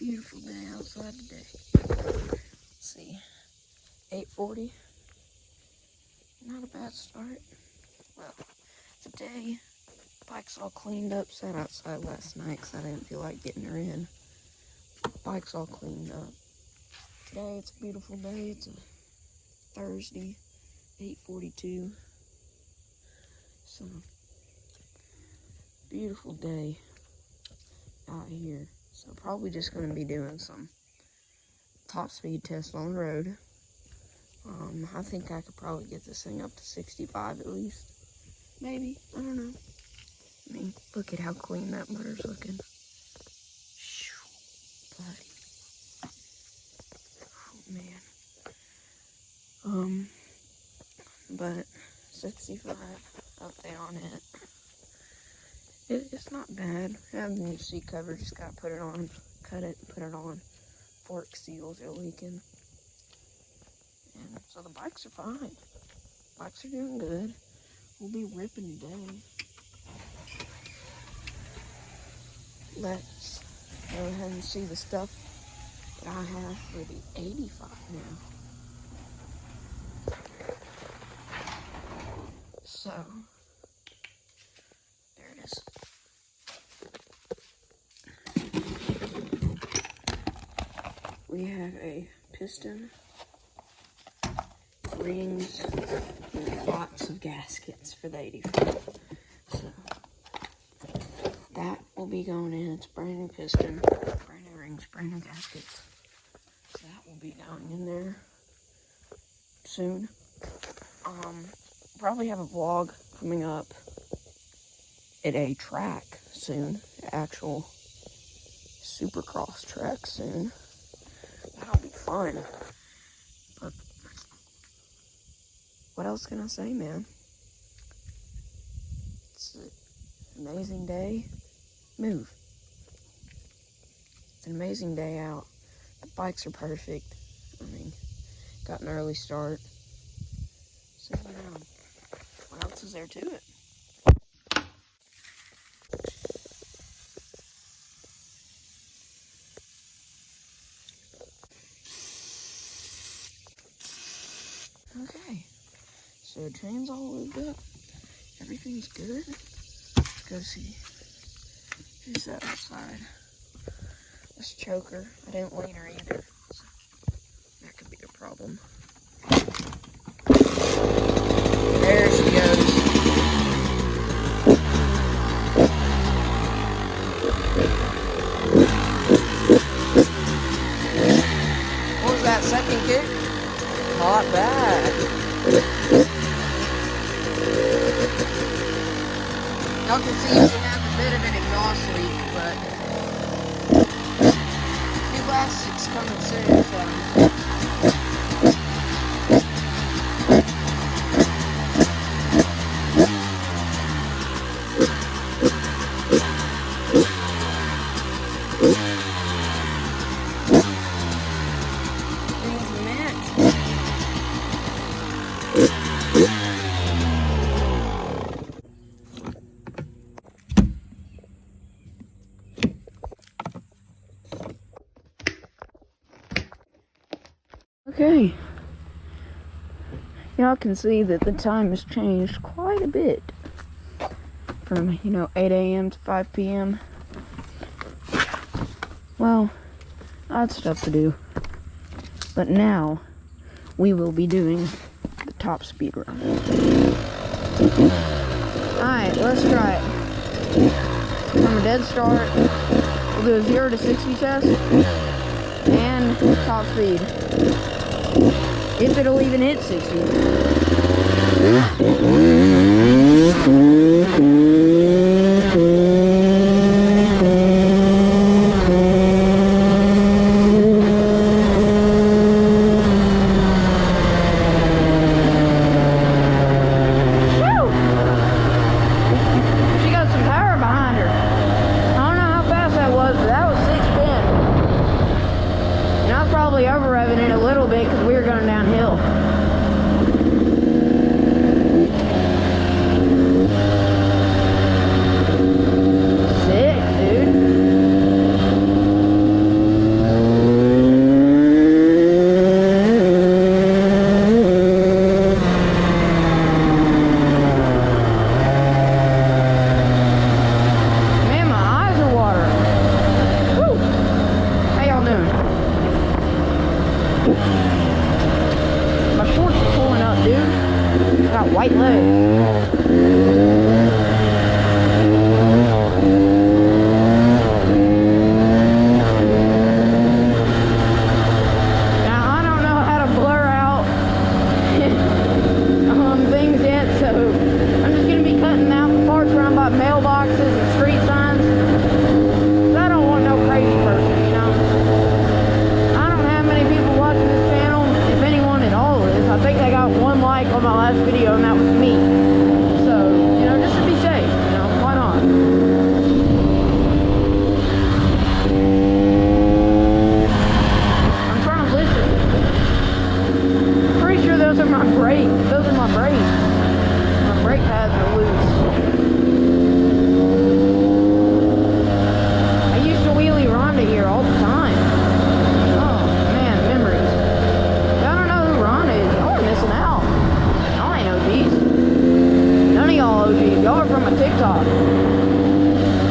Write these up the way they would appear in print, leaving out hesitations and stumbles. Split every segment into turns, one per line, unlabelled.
Beautiful day outside today. Let's see, 8:40. Not a bad start. Well, today, bike's all cleaned up. Sat outside last night because I didn't feel like getting her in. Bike's all cleaned up. Today, it's a beautiful day. It's a Thursday, 8:42. So, beautiful day out here. So probably just going to be doing some top speed tests on the road. I think I could probably get this thing up to 65 at least. Maybe. I don't know. I mean, look at how clean that motor's looking. Buddy. Oh, man. But 65 up there on it. It's not bad. I have the new seat cover, just gotta put it on, cut it, put it on. Fork seals are leaking. And so the bikes are fine. Bikes are doing good. We'll be ripping today. Let's go ahead and see the stuff that I have for the 85 now. So, there it is. We have a piston, rings, and lots of gaskets for the 85. So, that will be going in. It's brand new piston, brand new rings, brand new gaskets. So that will be going in there soon. Probably have a vlog coming up at a track soon, actual supercross track soon. That'll be fun. But what else can I say, man? It's an amazing day. Move. It's an amazing day out. The bikes are perfect. I mean, got an early start. So, you know, what else is there to it? Okay, so train's all lubed up. Everything's good. Let's go see who's that outside. This choker. I didn't lean her either. So that could be a problem. There she goes. What was that, second kick? Not bad. Y'all can see we have a bit of an exhaust leak, but new plastic's coming soon, so. Okay, y'all can see that the time has changed quite a bit from, 8 a.m. to 5 p.m. Well, I had stuff to do, but now we will be doing the top speed run. Alright, let's try it. From a dead start, we'll do a 0 to 60 test and top speed. If it'll even hit 60. white legs. Mailboxes and street signs. I don't want no crazy person, you know. I don't have many people watching this channel, if anyone at all is. I think I got 1 like on my last video, and that was me. So, you know, just to be safe, you know, why not? I'm trying to listen. Pretty sure those are my brakes. Those are my brakes. My brake pads are loose. Here all the time. Oh man, memories. Y'all don't know who Ron is. Y'all are missing out. Y'all ain't OGs. None of y'all OGs. Y'all are from my TikTok.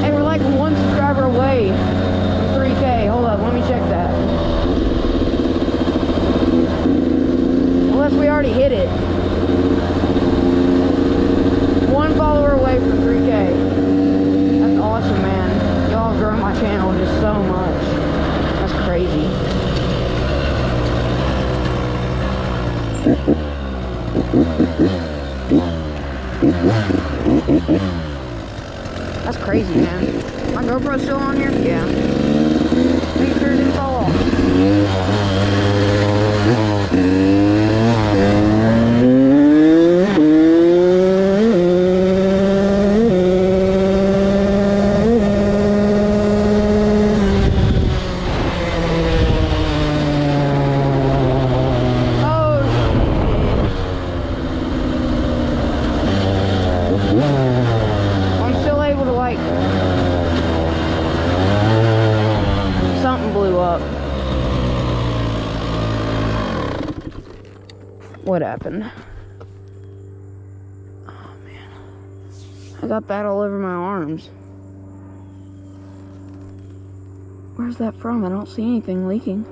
Hey, we're like 1 subscriber away from 3K. Hold up, let me check that. Unless we already hit it. 1 follower away from 3K. That's awesome, man. Y'all have grown my channel just so much. That's crazy. That's crazy, man. My GoPro's still on here? Yeah. Make sure it didn't fall off. I'm still able to, like, something blew up. What happened? Oh man, I got that all over my arms. Where's that from? I don't see anything leaking.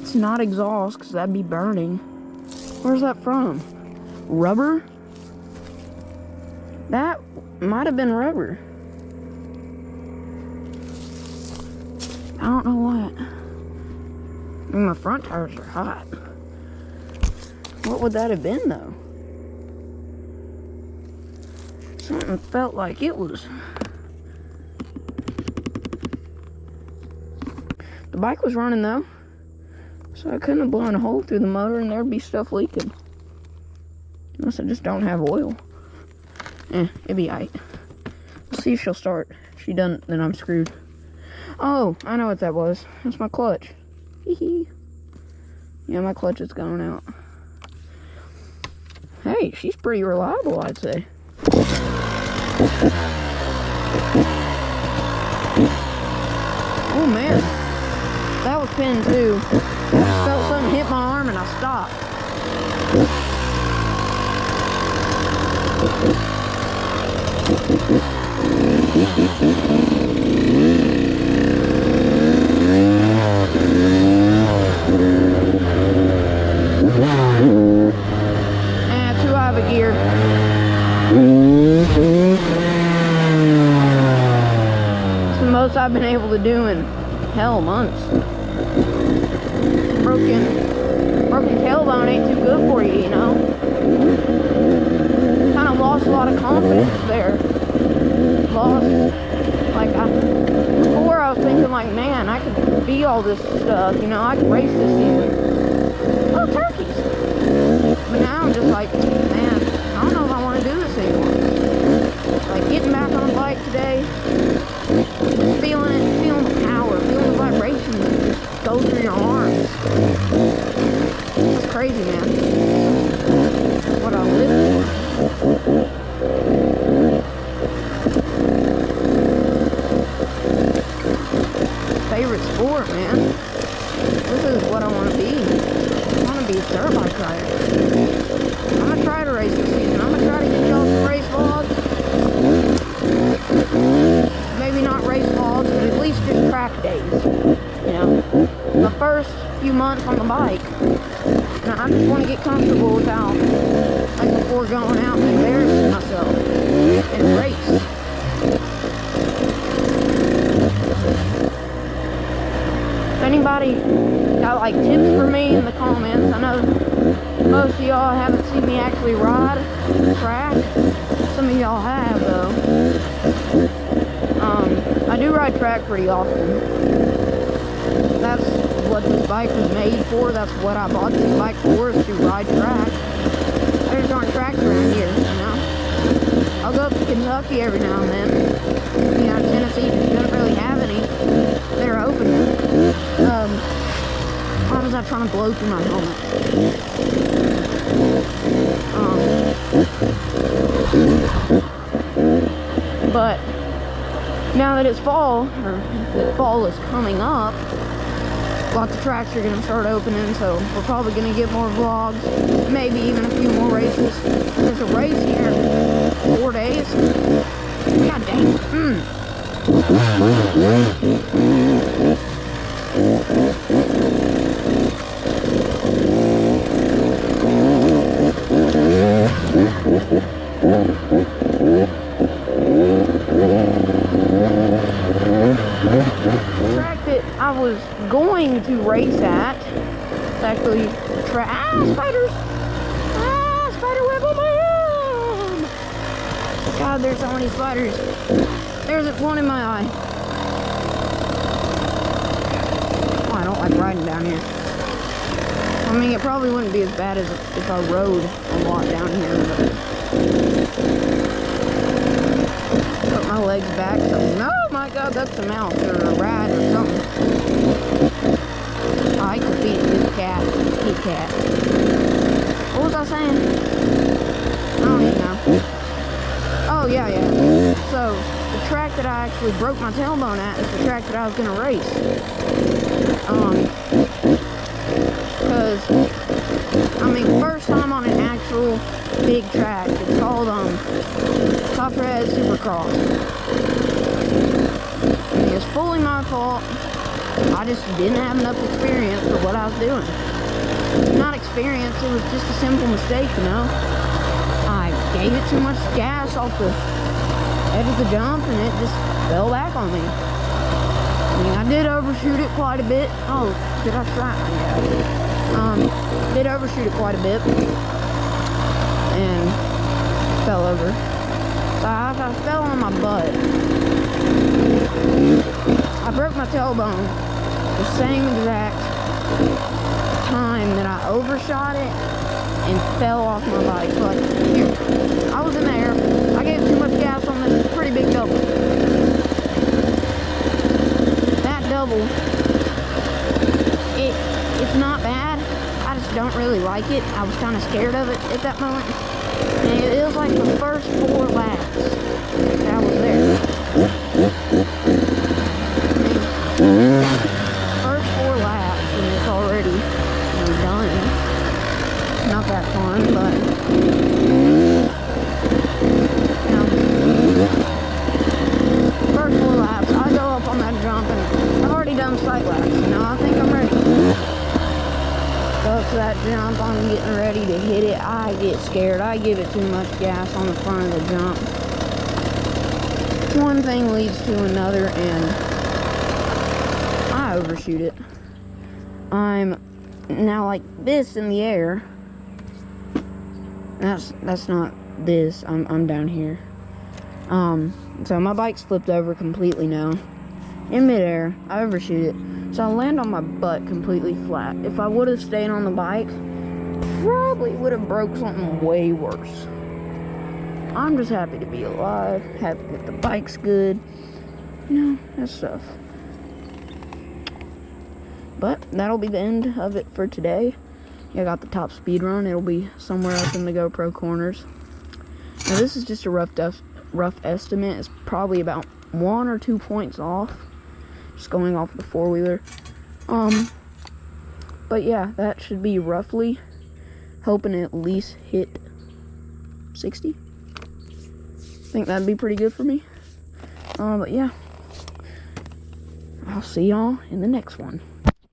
It's not exhaust, because that'd be burning. Where's that from? Rubber? That might have been rubber. I don't know what. I mean, my front tires are hot. What would that have been, though? Something felt like it was. The bike was running, though. So I couldn't have blown a hole through the motor and there'd be stuff leaking. Unless I just don't have oil. It'd be aight. We'll see if she'll start. If she doesn't, then I'm screwed. Oh, I know what that was. That's my clutch. Hee. Yeah, my clutch is going out. Hey, she's pretty reliable, I'd say. Oh man, that was pinned too. I just felt something hit my arm and I stopped. Too high of a gear. It's the most I've been able to do in, hell, months. Broken tailbone ain't too good for you, you know? Kind of lost a lot of confidence there. Before I was thinking like, man, I could be all this stuff, you know, I could race this season. Oh, turkeys! But now I'm just like, man, I don't know if I want to do this anymore. Like, getting back on the bike today, just feeling it, feeling the power, feeling the vibrations just go through your arms. It's crazy, man. That's what I live for. Favorite sport, man. This is what I want to be. I want to be a dirt bike rider. I'm gonna try to months on the bike. And I just want to get comfortable without, like, before going out and embarrassing myself and race. If anybody got like tips for me in the comments, I know most of y'all haven't seen me actually ride the track. Some of y'all have though. I do ride track pretty often. That's what this bike was made for. That's what I bought this bike for, is to ride track. There's aren't tracks around here, you know. I'll go up to Kentucky every now and then. You know, Tennessee just doesn't really have any. They're open. Why was I trying to blow through my helmet? But now that it's fall, or the fall is coming up, lots of tracks are going to start opening, so we're probably going to get more vlogs, maybe even a few more races. There's a race here in 4 days. God dang. The track that I was going to race at, it's actually spiders! Spider web on my arm! God, there's so many spiders. There's one in my eye. Oh, I don't like riding down here. I mean, it probably wouldn't be as bad as if I rode a lot down here, but put my legs back. So, oh my God, that's a mouse or a rat or something. I could feed this cat. Kitty cat. What was I saying? I don't even know. Oh, yeah. So, the track that I actually broke my tailbone at is the track that I was going to race. Because, I mean, first time on an actual big track. It's called, Top Red Supercross. And it's fully my fault. I just didn't have enough experience for what I was doing. Not experience, it was just a simple mistake, you know. I gave it too much gas off the edge of the jump and it just fell back on me. I mean, I did overshoot it quite a bit. Oh, did I try? Yeah. Did overshoot it quite a bit and fell over. So I fell on my butt. I broke my tailbone the same exact time that I overshot it and fell off my bike. So like, here, I was in the air. I gave too much gas on this pretty big double. That double, it's not bad. I just don't really like it. I was kind of scared of it at that moment. And it was like the first 4 laps that I was there. First 4 laps and it's already, you know, done. Not that fun, but you know, first 4 laps, I go up on that jump and I've already done sight laps, you know, I think I'm ready. Go up to that jump, I'm getting ready to hit it, I get scared, I give it too much gas on the front of the jump. One thing leads to another and I overshoot it. I'm now like this in the air. That's not this. I'm down here. So my bike's flipped over completely now. In midair, I overshoot it. So I land on my butt completely flat. If I would have stayed on the bike, probably would have broke something way worse. I'm just happy to be alive, happy that the bike's good. You know, that stuff. But that'll be the end of it for today. I got the top speed run. It'll be somewhere up in the GoPro corners. Now this is just a rough estimate. It's probably about 1 or 2 points off. Just going off the 4-wheeler. But yeah, that should be roughly, hoping to at least hit 60. I think that'd be pretty good for me. But yeah, I'll see y'all in the next one.